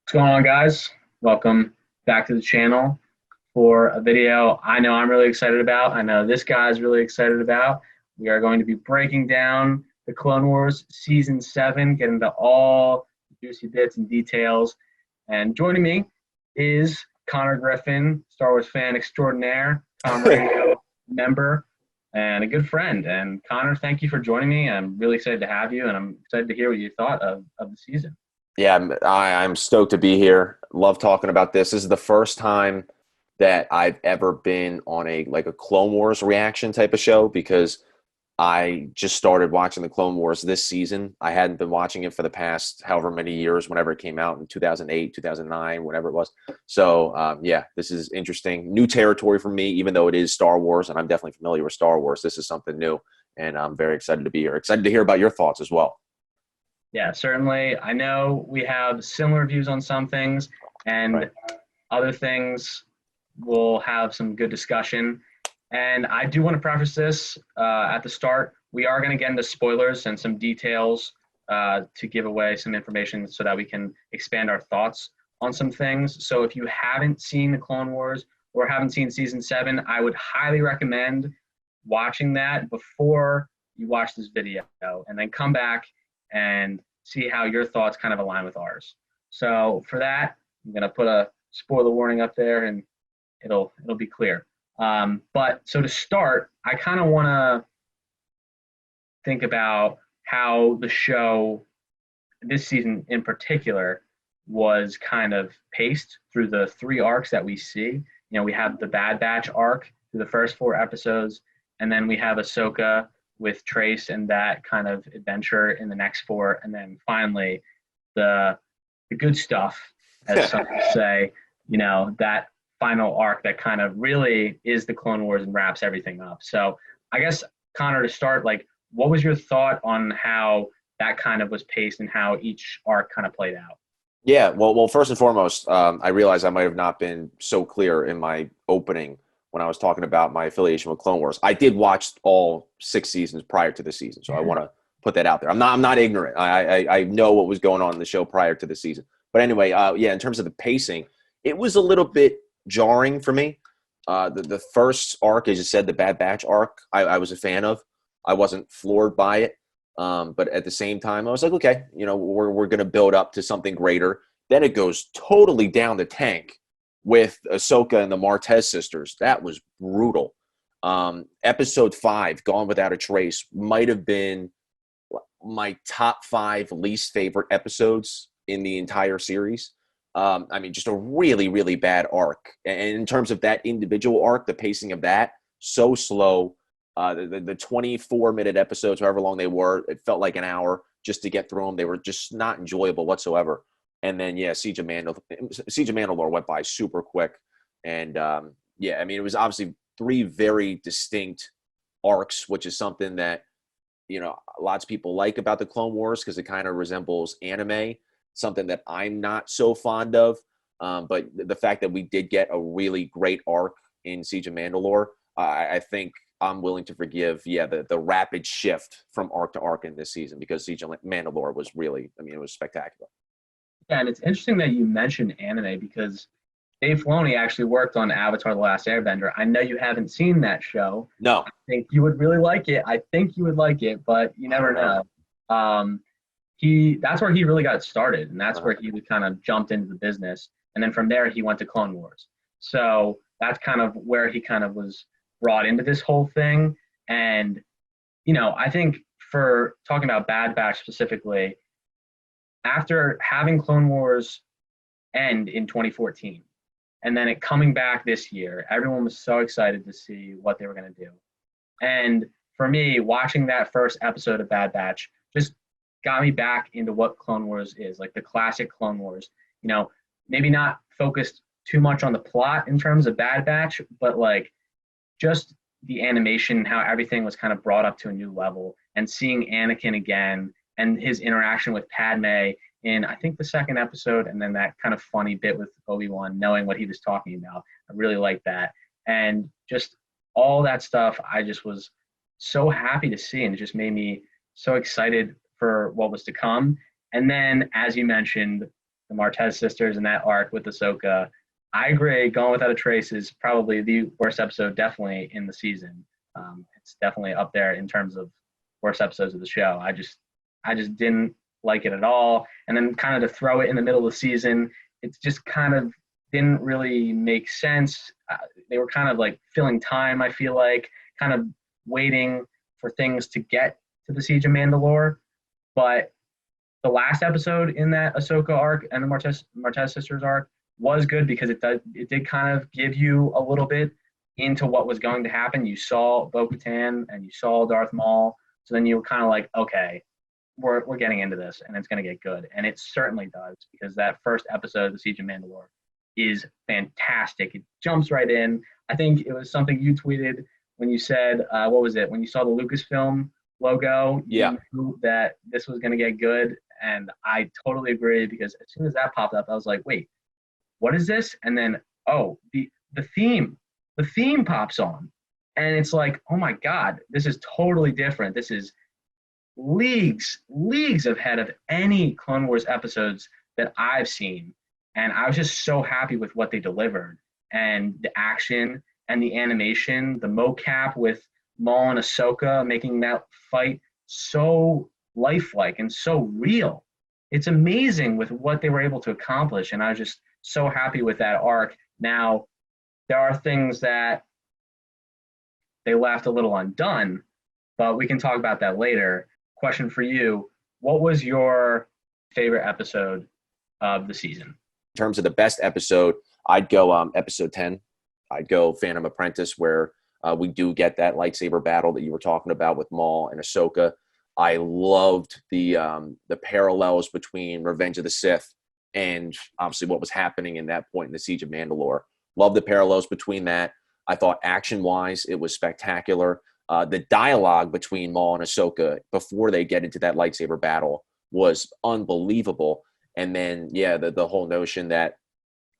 What's going on, guys? Welcome back to the channel for a video I know I'm really excited about. I know this guy's really excited about. We are going to be breaking down the Clone Wars Season 7, get into all the juicy bits and details. And joining me is Connor Griffin, Star Wars fan extraordinaire, Tom Radio member, and a good friend. And Connor, thank you for joining me. I'm really excited to have you, and I'm excited to hear what you thought of the season. Yeah, I'm stoked to be here. Love talking about this. This is the first time that I've ever been on a Clone Wars reaction type of show because I just started watching the Clone Wars this season. I hadn't been watching it for the past however many years, whenever it came out in 2008, 2009, whatever it was. So, yeah, this is interesting. New territory for me, even though it is Star Wars, and I'm definitely familiar with Star Wars. This is something new, and I'm very excited to be here. Excited to hear about your thoughts as well. Yeah, certainly. I know we have similar views on some things, and Right. other things we'll have some good discussion. And I do want to preface this at the start. We are going to get into spoilers and some details to give away some information so that we can expand our thoughts on some things. So if you haven't seen the Clone Wars or haven't seen Season 7, I would highly recommend watching that before you watch this video, and then come back and see how your thoughts kind of align with ours. So for that, I'm gonna put a spoiler warning up there, and it'll be clear. But so to start, I kind of want to think about how the show this season in particular was kind of paced through the three arcs that we see. You know, we have the Bad Batch arc through the first four episodes, and then we have Ahsoka with Trace and that kind of adventure in the next four, and then finally the good stuff, as some say, you know, that final arc that kind of really is the Clone Wars and wraps everything up. So I guess, Connor, to start, like, what was your thought on how that kind of was paced and how each arc kind of played out? Yeah, well, first and foremost, I realize I might have not been so clear in my opening when I was talking about my affiliation with Clone Wars. I did watch all 6 seasons prior to the season, so I want to put that out there. I'm not ignorant. I know what was going on in the show prior to the season. But anyway, yeah, in terms of the pacing, it was a little bit jarring for me. The first arc, as you said, the Bad Batch arc, I was a fan of. I wasn't floored by it. But at the same time, I was like, okay, you know, we're going to build up to something greater. Then it goes totally down the tank with Ahsoka and the Martez sisters. That was brutal. Episode 5, Gone Without a Trace, might have been my top 5 least favorite episodes in the entire series. I mean, just a really, really bad arc. And in terms of that individual arc, the pacing of that, so slow. The 24-minute episodes, however long they were, it felt like an hour just to get through them. They were just not enjoyable whatsoever. And then, yeah, Siege of Mandalore went by super quick. And, yeah, I mean, it was obviously 3 very distinct arcs, which is something that, you know, lots of people like about the Clone Wars because it kind of resembles anime, something that I'm not so fond of. But the fact that we did get a really great arc in Siege of Mandalore, I think I'm willing to forgive, the rapid shift from arc to arc in this season because Siege of Mandalore was really, I mean, it was spectacular. Yeah, and it's interesting that you mentioned anime because Dave Filoni actually worked on Avatar: The Last Airbender. I know you haven't seen that show. No, I think you would really like it. I think you would like it, but you I never don't know. know. That's where he really got started, and that's Uh-huh. where he kind of jumped into the business. And then from there, he went to Clone Wars. So that's kind of where he kind of was brought into this whole thing. And you know, I think for talking about Bad Batch specifically, after having Clone Wars end in 2014, and then it coming back this year, everyone was so excited to see what they were going to do. And for me, watching that first episode of Bad Batch just got me back into what Clone Wars is, like the classic Clone Wars. You know, maybe not focused too much on the plot in terms of Bad Batch, but like just the animation, how everything was kind of brought up to a new level, and seeing Anakin again and his interaction with Padme in, I think, the second episode, and then that kind of funny bit with Obi-Wan, knowing what he was talking about. I really liked that. And just all that stuff, I just was so happy to see, and it just made me so excited for what was to come. And then, as you mentioned, the Martez sisters and that arc with Ahsoka. I agree. Gone Without a Trace is probably the worst episode, definitely in the season. It's definitely up there in terms of worst episodes of the show. I just didn't like it at all. And then kind of to throw it in the middle of the season, it's just kind of didn't really make sense. They were kind of like filling time, I feel like, kind of waiting for things to get to the Siege of Mandalore. But the last episode in that Ahsoka arc and the Martez sisters arc was good because it did kind of give you a little bit into what was going to happen. You saw Bo-Katan and you saw Darth Maul. So then you were kind of like, okay, we're getting into this and it's going to get good. And it certainly does, because that first episode of the Siege of Mandalore is fantastic. It jumps right in. I think it was something you tweeted when you said, what was it? When you saw the Lucasfilm logo, Yeah, you knew that this was going to get good. And I totally agree, because as soon as that popped up, I was like, wait, what is this? And then, oh, the theme pops on. And it's like, oh my God, this is totally different. This is leagues ahead of any Clone Wars episodes that I've seen. And I was just so happy with what they delivered, and the action and the animation, the mocap with Maul and Ahsoka making that fight so lifelike and so real. It's amazing with what they were able to accomplish, and I was just so happy with that arc. Now, there are things that they left a little undone, but we can talk about that later. Question for you: what was your favorite episode of the season? in terms of the best episode, I'd go episode 10. I'd go Phantom Apprentice, where we do get that lightsaber battle that you were talking about with Maul and Ahsoka. I loved the parallels between Revenge of the Sith and obviously what was happening in that point in the Siege of Mandalore. Love the parallels between that. I thought action-wise, it was spectacular. The dialogue between Maul and Ahsoka before they get into that lightsaber battle was unbelievable. And then, yeah, the whole notion that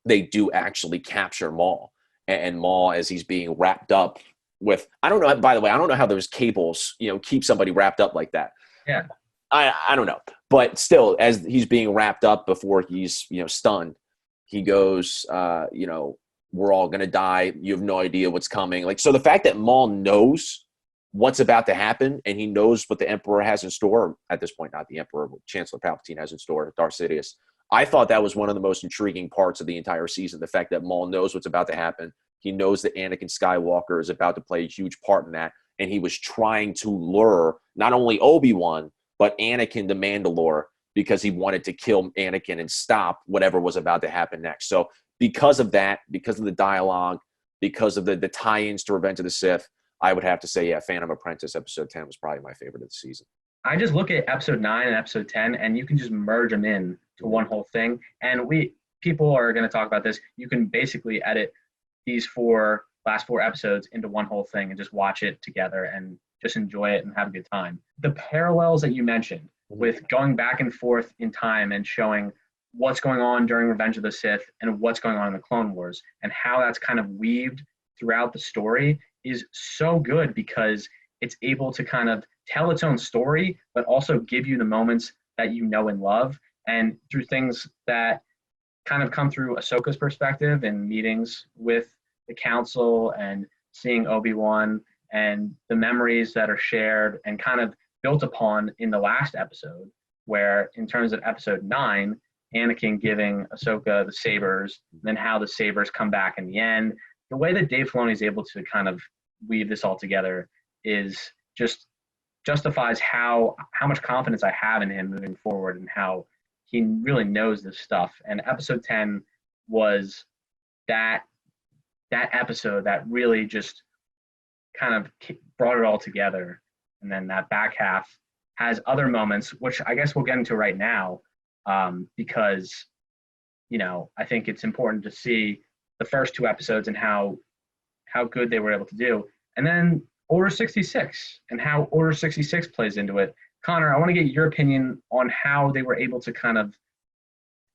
they do actually capture Maul, and Maul, as he's being wrapped up with, I don't know, by the way, I don't know how those cables, keep somebody wrapped up like that. Yeah. I don't know. But still, as he's being wrapped up before he's, stunned, he goes, we're all going to die. You have no idea what's coming. Like, so the fact that Maul knows what's about to happen, and he knows what the Emperor has in store, at this point, not the Emperor, but Chancellor Palpatine has in store, Darth Sidious. I thought that was one of the most intriguing parts of the entire season, the fact that Maul knows what's about to happen. He knows that Anakin Skywalker is about to play a huge part in that, and he was trying to lure not only Obi-Wan, but Anakin to Mandalore, because he wanted to kill Anakin and stop whatever was about to happen next. So because of that, because of the dialogue, because of the tie-ins to Revenge of the Sith, I would have to say, yeah, Phantom Apprentice episode 10 was probably my favorite of the season. I just look at episode 9 and episode 10, and you can just merge them in to one whole thing. And people are going to talk about this. You can basically edit these last four episodes into one whole thing and just watch it together and just enjoy it and have a good time. The parallels that you mentioned with going back and forth in time and showing what's going on during Revenge of the Sith and what's going on in the Clone Wars, and how that's kind of weaved throughout the story, is so good, because it's able to kind of tell its own story, but also give you the moments that you know and love, and through things that kind of come through Ahsoka's perspective and meetings with the Council and seeing Obi-Wan and the memories that are shared and kind of built upon in the last episode, where in terms of episode 9, Anakin giving Ahsoka the sabers, then how the sabers come back in the end. The way that Dave Filoni is able to kind of weave this all together is just justifies how much confidence I have in him moving forward, and how he really knows this stuff. And episode 10 was that episode that really just kind of brought it all together. And then that back half has other moments, which I guess we'll get into right now, because, I think it's important to see the first two episodes and how good they were able to do. And then Order 66 and how Order 66 plays into it. Connor, I want to get your opinion on how they were able to kind of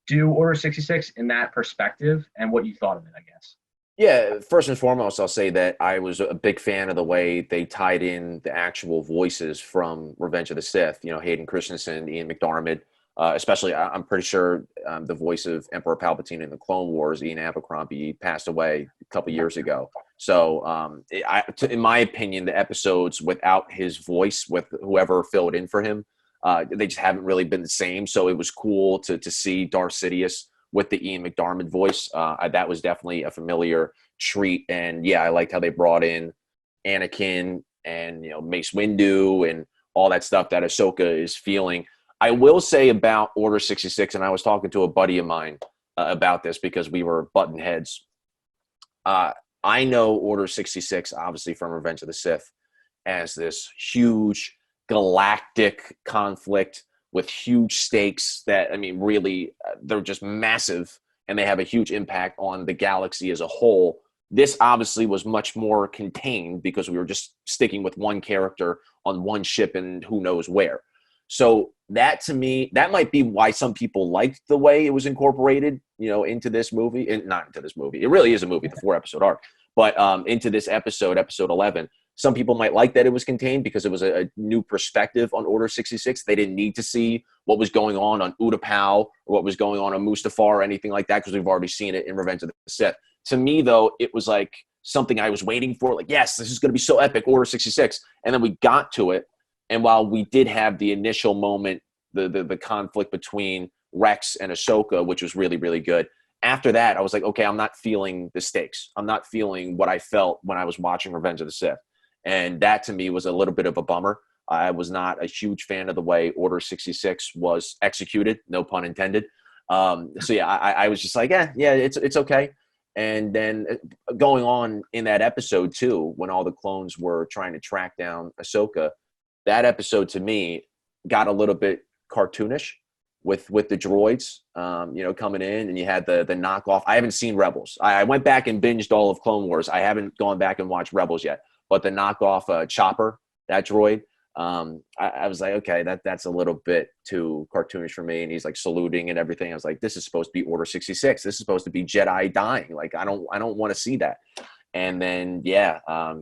do Order 66 in that perspective and what you thought of it, I guess. Yeah, first and foremost, I'll say that I was a big fan of the way they tied in the actual voices from Revenge of the Sith. Hayden Christensen, Ian McDiarmid. Especially, I'm pretty sure the voice of Emperor Palpatine in the Clone Wars, Ian Abercrombie, passed away a couple years ago. So, in my opinion, the episodes without his voice, with whoever filled in for him, they just haven't really been the same. So it was cool to see Darth Sidious with the Ian McDiarmid voice. That was definitely a familiar treat. And yeah, I liked how they brought in Anakin and Mace Windu and all that stuff that Ahsoka is feeling. I will say about Order 66, and I was talking to a buddy of mine about this because we were button heads. I know Order 66, obviously from Revenge of the Sith, as this huge galactic conflict with huge stakes that, I mean, really, they're just massive, and they have a huge impact on the galaxy as a whole. This obviously was much more contained because we were just sticking with one character on one ship and who knows where. So that, to me, that might be why some people liked the way it was incorporated, into this movie. And not into this movie. It really is a movie, the 4-episode arc. But into this episode 11, some people might like that it was contained because it was a new perspective on Order 66. They didn't need to see what was going on Utapau or what was going on Mustafar or anything like that because we've already seen it in Revenge of the Sith. To me, though, it was like something I was waiting for. Like, yes, this is going to be so epic, Order 66. And then we got to it. And while we did have the initial moment, the conflict between Rex and Ahsoka, which was really, really good, after that, I was like, okay, I'm not feeling the stakes. I'm not feeling what I felt when I was watching Revenge of the Sith. And that, to me, was a little bit of a bummer. I was not a huge fan of the way Order 66 was executed, no pun intended. So, yeah, I was just like, yeah, it's okay. And then going on in that episode, too, when all the clones were trying to track down Ahsoka, that episode, to me, got a little bit cartoonish with the droids, coming in, and you had the knockoff. I haven't seen Rebels. I went back and binged all of Clone Wars. I haven't gone back and watched Rebels yet. But the knockoff Chopper, that droid, I was like, okay, that's a little bit too cartoonish for me. And he's like saluting and everything. I was like, this is supposed to be Order 66. This is supposed to be Jedi dying. Like, I don't want to see that. And then,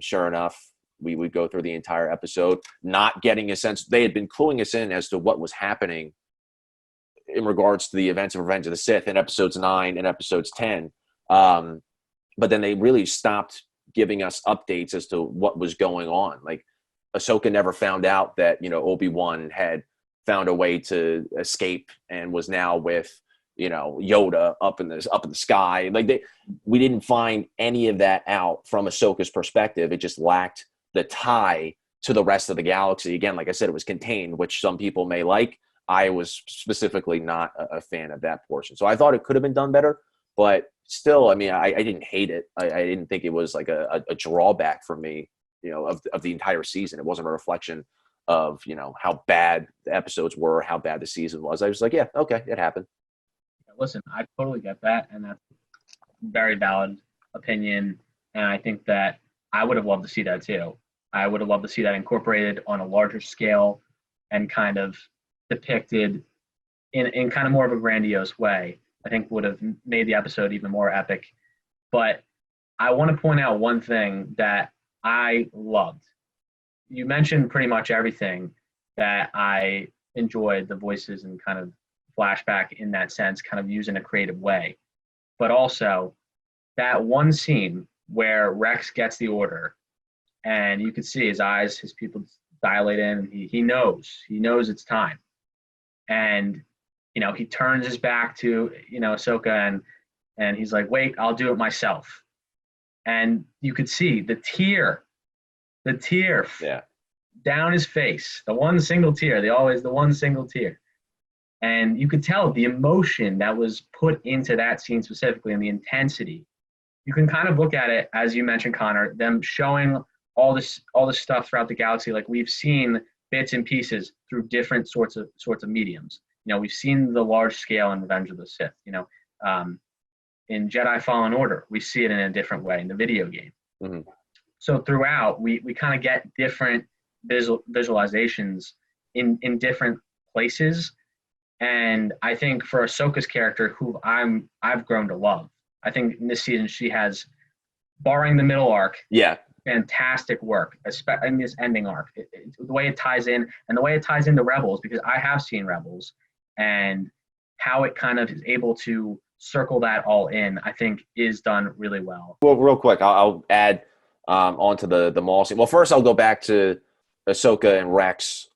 sure enough, we would go through the entire episode, not getting a sense. They had been cluing us in as to what was happening in regards to the events of Revenge of the Sith in episodes 9 and episodes 10. But then they really stopped giving us updates as to what was going on. Like, Ahsoka never found out that, Obi-Wan had found a way to escape and was now with, Yoda up in the sky. Like, we didn't find any of that out from Ahsoka's perspective. It just lacked the tie to the rest of the galaxy. Again, like I said, it was contained, which some people may like. I was specifically not a fan of that portion. So I thought it could have been done better, but still, I mean, I didn't hate it. I didn't think it was like a drawback for me, of the entire season. It wasn't a reflection of, how bad the episodes were, how bad the season was. I was like, yeah, okay, it happened. Listen, I totally get that, and that's a very valid opinion, and I think that I would have loved to see that too. I would have loved to see that incorporated on a larger scale and kind of depicted in kind of more of a grandiose way. I think would have made the episode even more epic. But I want to point out one thing that I loved. You mentioned pretty much everything that I enjoyed, the voices and kind of flashback in that sense, kind of used in a creative way. But also that one scene where Rex gets the order and you could see his eyes, his pupils dilate in, and he knows it's time. And, he turns his back to, Ahsoka and he's like, wait, I'll do it myself. And you could see the tear down his face, the one single tear, the one single tear. And you could tell the emotion that was put into that scene specifically and the intensity. You can kind of look at it, as you mentioned, Connor, them showing all this stuff throughout the galaxy. Like, we've seen bits and pieces through different sorts of mediums. We've seen the large scale in Revenge of the Sith. In Jedi Fallen Order, we see it in a different way in the video game. Mm-hmm. So throughout, we kind of get different visualizations in different places. And I think for Ahsoka's character, who I've grown to love, I think in this season she has, barring the middle arc, fantastic work, especially in this ending arc. The way it ties in, and the way it ties into Rebels, because I have seen Rebels, and how it kind of is able to circle that all in, I think is done really well. Well, real quick, I'll add onto the mall scene. Well, first I'll go back to Ahsoka and Rex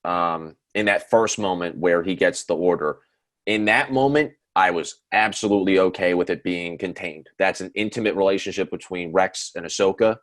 in that first moment where he gets the order. In that moment, I was absolutely okay with it being contained. That's an intimate relationship between Rex and Ahsoka.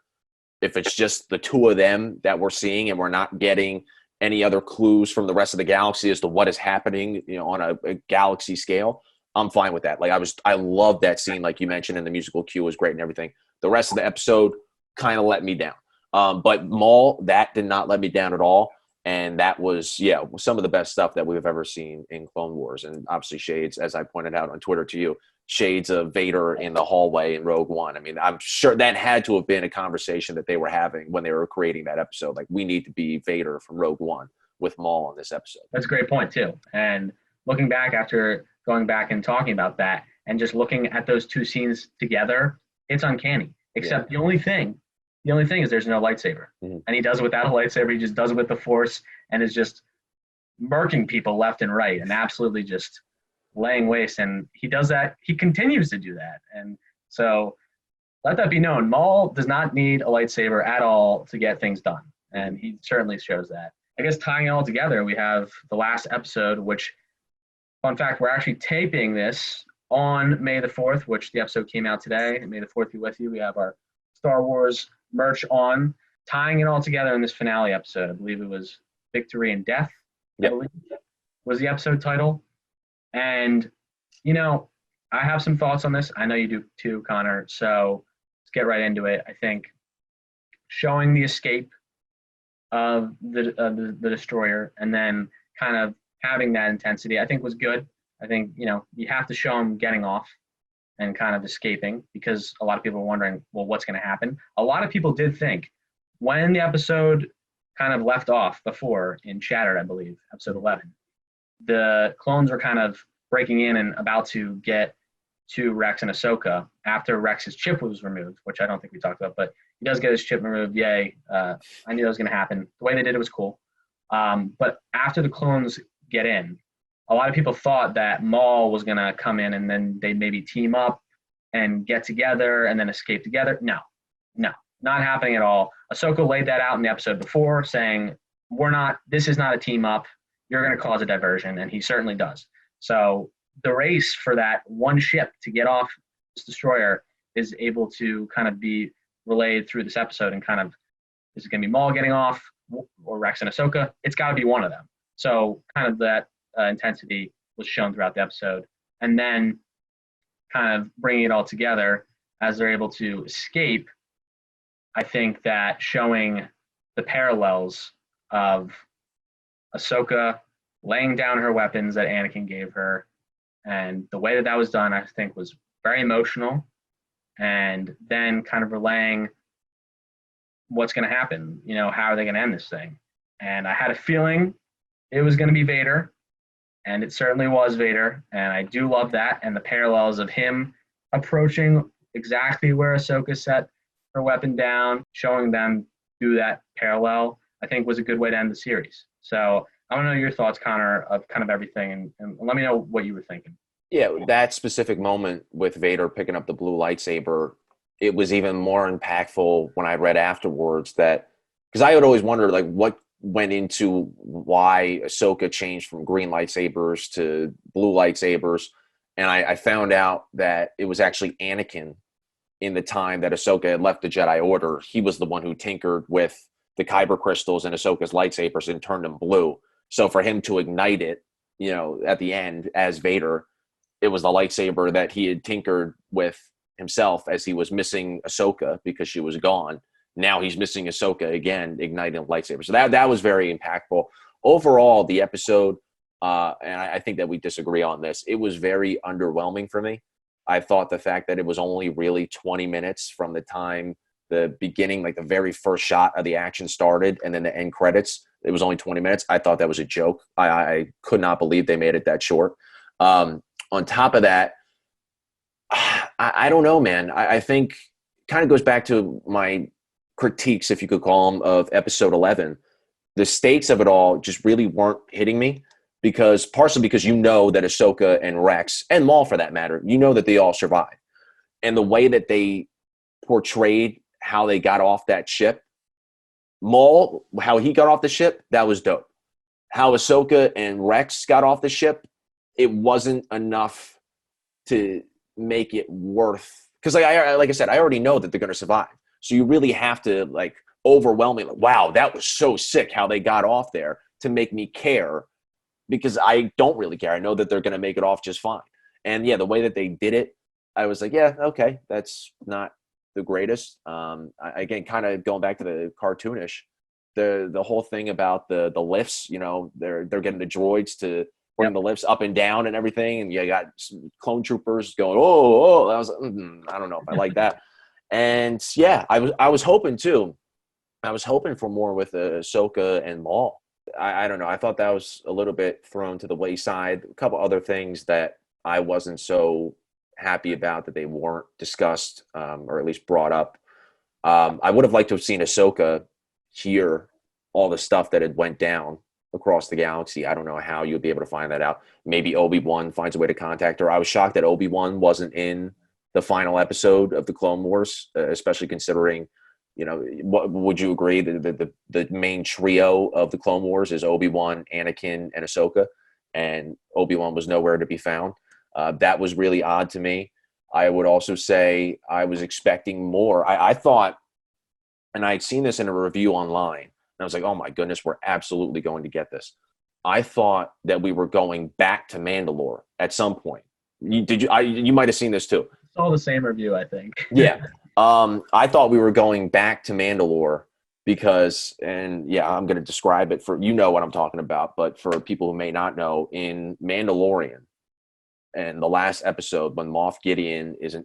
If it's just the two of them that we're seeing and we're not getting any other clues from the rest of the galaxy as to what is happening, on a galaxy scale, I'm fine with that. Like I love that scene, like you mentioned, and the musical cue was great and everything. The rest of the episode kind of let me down. But Maul, that did not let me down at all. And that was, some of the best stuff that we've ever seen in Clone Wars. And obviously shades, as I pointed out on Twitter to you, shades of Vader in the hallway in Rogue One. I mean, I'm sure that had to have been a conversation that they were having when they were creating that episode. Like, we need to be Vader from Rogue One with Maul on this episode. That's a great point too. And looking back after going back and talking about that and just looking at those two scenes together, it's uncanny. Except the only thing is there's no lightsaber. Mm-hmm. And he does it without a lightsaber. He just does it with the Force and is just murking people left and right and absolutely just laying waste. And he does that. He continues to do that. And so let that be known. Maul does not need a lightsaber at all to get things done. And he certainly shows that. I guess tying it all together, we have the last episode, which, fun fact, we're actually taping this on May the 4th, which the episode came out today. And May the 4th be with you. We have our Star Wars merch on, tying it all together in this finale episode. I believe it was Victory and Death, I believe was the episode title. And, I have some thoughts on this. I know you do too, Connor. So let's get right into it. I think showing the escape of the destroyer and then kind of having that intensity, I think was good. I think, you have to show him getting off and kind of escaping, because a lot of people are wondering, well, what's going to happen? A lot of people did think when the episode kind of left off before in Shattered, I believe, episode 11, the clones were kind of breaking in and about to get to Rex and Ahsoka after Rex's chip was removed, which I don't think we talked about, but he does get his chip removed. Yay. I knew that was going to happen. The way they did it was cool. But after the clones get in, a lot of people thought that Maul was going to come in and then they'd maybe team up and get together and then escape together. No, not happening at all. Ahsoka laid that out in the episode before, saying, this is not a team up. You're going to cause a diversion. And he certainly does. So the race for that one ship to get off this destroyer is able to kind of be relayed through this episode, and kind of, is it going to be Maul getting off or Rex and Ahsoka? It's got to be one of them. So kind of that intensity was shown throughout the episode, and then kind of bringing it all together as they're able to escape. I think that showing the parallels of Ahsoka laying down her weapons that Anakin gave her, and the way that was done, I think, was very emotional, and then kind of relaying what's going to happen, how are they going to end this thing? And I had a feeling it was going to be Vader, and it certainly was Vader, and I do love that, and the parallels of him approaching exactly where Ahsoka set her weapon down, showing them do that parallel, I think was a good way to end the series. So I want to know your thoughts, Connor, of kind of everything, and let me know what you were thinking. Yeah, that specific moment with Vader picking up the blue lightsaber, it was even more impactful when I read afterwards that, because I had always wondered, like, what went into why Ahsoka changed from green lightsabers to blue lightsabers. And I found out that it was actually Anakin, in the time that Ahsoka had left the Jedi Order. He was the one who tinkered with the kyber crystals in Ahsoka's lightsabers and turned them blue. So for him to ignite it, at the end as Vader, it was the lightsaber that he had tinkered with himself as he was missing Ahsoka because she was gone. Now he's missing Ahsoka again, igniting the lightsaber. So that was very impactful. Overall, the episode, and I think that we disagree on this, it was very underwhelming for me. I thought the fact that it was only really 20 minutes from the time the beginning, like the very first shot of the action started, and then the end credits, it was only 20 minutes. I thought that was a joke. I could not believe they made it that short. On top of that, I don't know, man. I think kind of goes back to my critiques, if you could call them, of episode 11. The stakes of it all just really weren't hitting me. partially because you know that Ahsoka and Rex and Maul, for that matter, you know that they all survive, and the way that they portrayed how they got off that ship, Maul, how he got off the ship, that was dope. How Ahsoka and Rex got off the ship, it wasn't enough to make it worth, because like I said, I already know that they're going to survive. So you really have to like overwhelmingly, wow, that was so sick how they got off there to make me care, because I don't really care. I know that they're going to make it off just fine. And yeah, the way that they did it, I was like, yeah, okay, that's not the greatest. Again, kind of going back to the cartoonish, the whole thing about the lifts, you know, they're getting the droids to bring the lifts up and down and everything, and you got clone troopers going, oh. I was like, I don't know if I like that. And yeah, I was hoping too. I was hoping for more with Ahsoka and Maul. I don't know. I thought that was a little bit thrown to the wayside. A couple other things that I wasn't so happy about that they weren't discussed, or at least brought up. I would have liked to have seen Ahsoka hear all the stuff that had went down across the galaxy. I don't know how you'd be able to find that out. Maybe Obi-Wan finds a way to contact her. I was shocked that Obi-Wan wasn't in the final episode of the Clone Wars, especially considering, you know, what would you agree that the main trio of the Clone Wars is Obi-Wan, Anakin, and Ahsoka, and Obi-Wan was nowhere to be found. That was really odd to me. I would also say I was expecting more. I thought, and I'd seen this in a review online, and I was like, oh my goodness, we're absolutely going to get this. I thought that we were going back to Mandalore at some point. You might have seen this too. It's all the same review, I think. Yeah. I thought we were going back to Mandalore because, and yeah, I'm going to describe it for, you know what I'm talking about, but for people who may not know, in Mandalorian, and the last episode when Moff Gideon is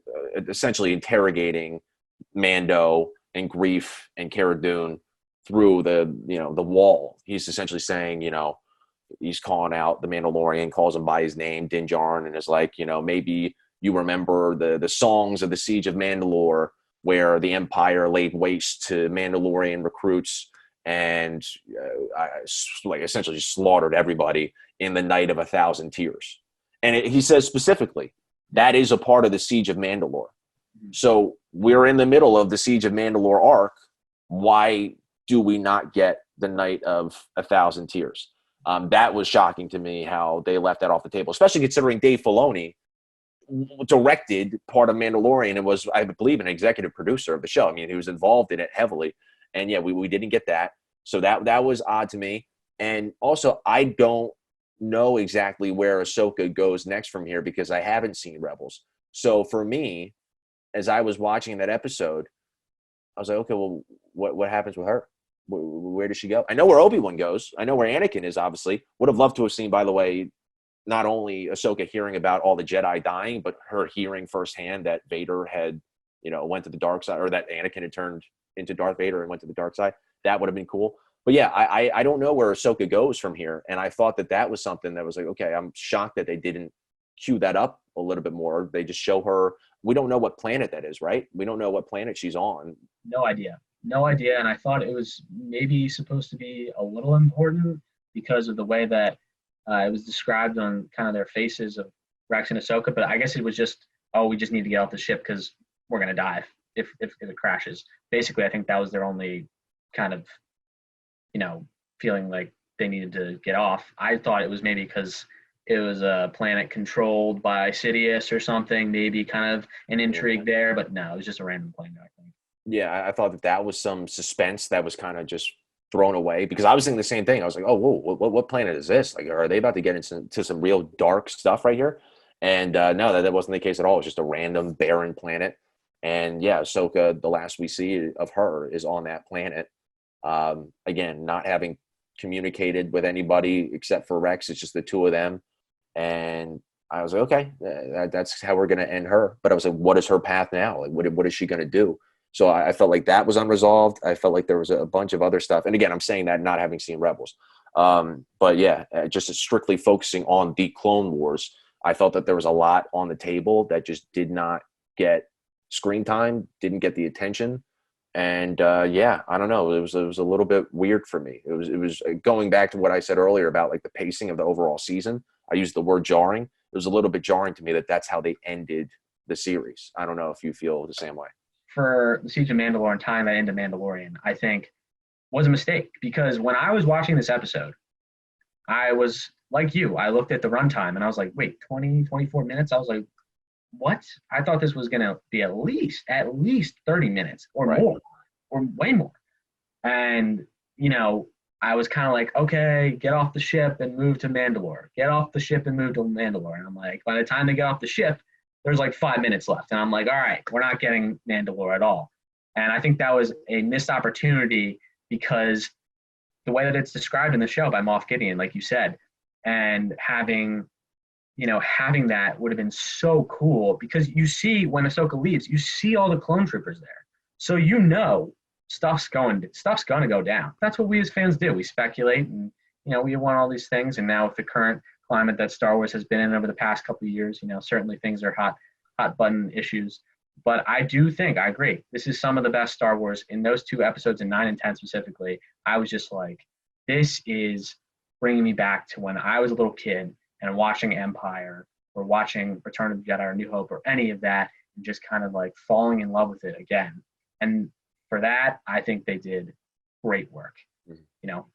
essentially interrogating Mando and Greef and Cara Dune through the wall, he's essentially saying, he's calling out the Mandalorian, calls him by his name, Din Djarin, and is like, maybe you remember the songs of the Siege of Mandalore, where the Empire laid waste to Mandalorian recruits and essentially slaughtered everybody in the Night of 1,000 Tears. And he says specifically, that is a part of the Siege of Mandalore. So we're in the middle of the Siege of Mandalore arc. Why do we not get the Night of 1,000 Tears? That was shocking to me how they left that off the table, especially considering Dave Filoni directed part of Mandalorian and was, I believe, an executive producer of the show. I mean, he was involved in it heavily. And yeah, we didn't get that. So that was odd to me. And also, I don't know exactly where Ahsoka goes next from here because I haven't seen Rebels. So for me, as I was watching that episode, I was like, okay, well, what happens with her? Where does she go? I know where Obi-Wan goes. I know where Anakin is, obviously. Would have loved to have seen, by the way, not only Ahsoka hearing about all the Jedi dying, but her hearing firsthand that Vader had, went to the dark side, or that Anakin had turned into Darth Vader and went to the dark side. That would have been cool. But yeah, I don't know where Ahsoka goes from here. And I thought that was something that was like, okay, I'm shocked that they didn't cue that up a little bit more. They just show her. We don't know what planet that is, right? We don't know what planet she's on. No idea. And I thought it was maybe supposed to be a little important because of the way that it was described on kind of their faces of Rex and Ahsoka. But I guess it was just, we just need to get off the ship because we're going to die if it crashes. Basically, I think that was their only kind of, feeling like they needed to get off. I thought it was maybe because it was a planet controlled by Sidious or something, maybe kind of an intrigue there. But no, it was just a random planet, I think. Yeah, I thought that was some suspense that was kind of just thrown away because I was thinking the same thing. I was like, oh, whoa, what planet is this? Like, are they about to get into some real dark stuff right here? And no, that wasn't the case at all. It was just a random barren planet. And yeah, Ahsoka, the last we see of her is on that planet. Again, not having communicated with anybody except for Rex. It's just the two of them. And I was like, okay, that's how we're going to end her. But I was like, what is her path now? Like, what is she going to do? So I felt like that was unresolved. I felt like there was a bunch of other stuff. And again, I'm saying that not having seen Rebels. But yeah, just strictly focusing on the Clone Wars, I felt that there was a lot on the table that just did not get screen time, didn't get the attention. And yeah, I don't know. It was a little bit weird for me. It was going back to what I said earlier about like the pacing of the overall season. I used the word jarring. It was a little bit jarring to me that that's how they ended the series. I don't know if you feel the same way. For the Siege of Mandalore, tying that into Mandalorian, I think was a mistake, because when I was watching this episode, I was like you. I looked at the runtime and I was like, wait, 20, 24 minutes? I was like, what? I thought this was going to be at least 30 minutes or Right. more, or way more. And, I was kind of like, okay, get off the ship and move to Mandalore. Get off the ship and move to Mandalore. And I'm like, by the time they get off the ship, there's like 5 minutes left. And I'm like, all right, we're not getting Mandalore at all. And I think that was a missed opportunity, because the way that it's described in the show by Moff Gideon, like you said, and having that would have been so cool, because you see when Ahsoka leaves, you see all the clone troopers there. So stuff's going to go down. That's what we as fans do. We speculate, and we want all these things. And now with the current climate that Star Wars has been in over the past couple of years, certainly things are hot button issues. But I do think, I agree, this is some of the best Star Wars. In those two episodes, in 9 and 10 specifically, I was just like, this is bringing me back to when I was a little kid and watching Empire or watching Return of the Jedi or New Hope or any of that, and just kind of like falling in love with it again. And for that, I think they did great work.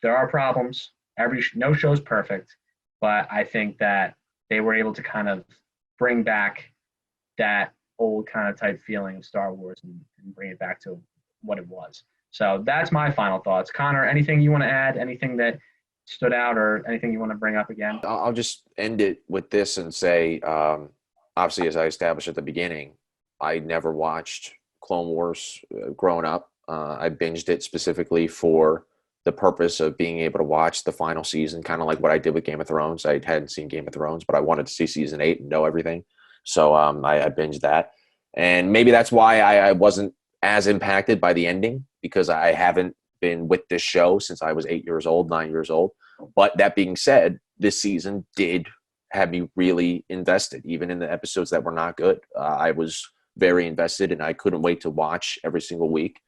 There are problems. No show's perfect, but I think that they were able to kind of bring back that old kind of type feeling of Star Wars, and bring it back to what it was. So that's my final thoughts. Connor, anything you want to add? Anything that stood out, or anything you want to bring up again? I'll just end it with this and say, obviously, as I established at the beginning, I never watched Clone Wars growing up. I binged it specifically for the purpose of being able to watch the final season, kind of like what I did with Game of Thrones. I hadn't seen Game of Thrones, but I wanted to see season 8 and know everything. So I binged that. And maybe that's why I wasn't as impacted by the ending, because I haven't been with this show since I was 8 years old, 9 years old. But that being said, this season did have me really invested, even in the episodes that were not good. I was very invested, and I couldn't wait to watch every single week.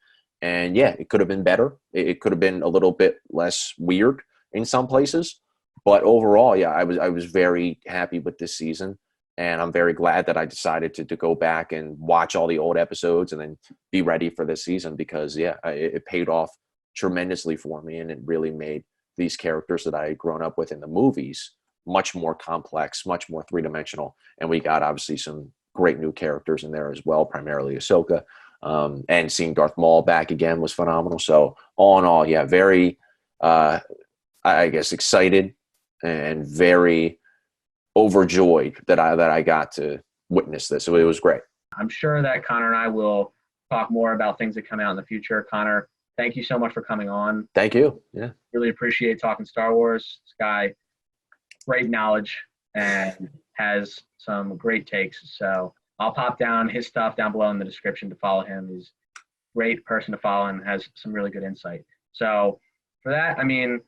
And yeah, it could have been better. It could have been a little bit less weird in some places. But overall, yeah, I was very happy with this season. And I'm very glad that I decided to go back and watch all the old episodes and then be ready for this season, because, yeah, it paid off tremendously for me. And it really made these characters that I had grown up with in the movies much more complex, much more three-dimensional. And we got obviously some great new characters in there as well, primarily Ahsoka. And seeing Darth Maul back again was phenomenal. So all in all, yeah, very, I guess, excited and very overjoyed that I got to witness this. So it was great. I'm sure that Connor and I will talk more about things that come out in the future. Connor, thank you so much for coming on. Thank you. Yeah. Really appreciate talking Star Wars. This guy, great knowledge and has some great takes. So I'll pop down his stuff down below in the description to follow him. He's a great person to follow and has some really good insight. So for that, kind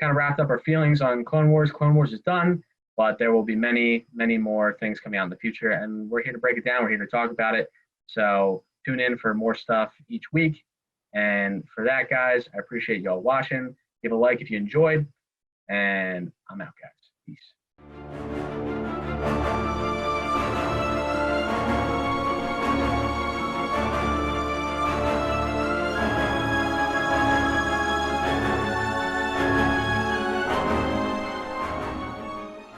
of wrapped up our feelings on Clone Wars. Clone Wars is done, but there will be many, many more things coming out in the future, and we're here to break it down. We're here to talk about it. So tune in for more stuff each week. And for that, guys, I appreciate y'all watching. Give a like if you enjoyed, and I'm out, guys. Peace.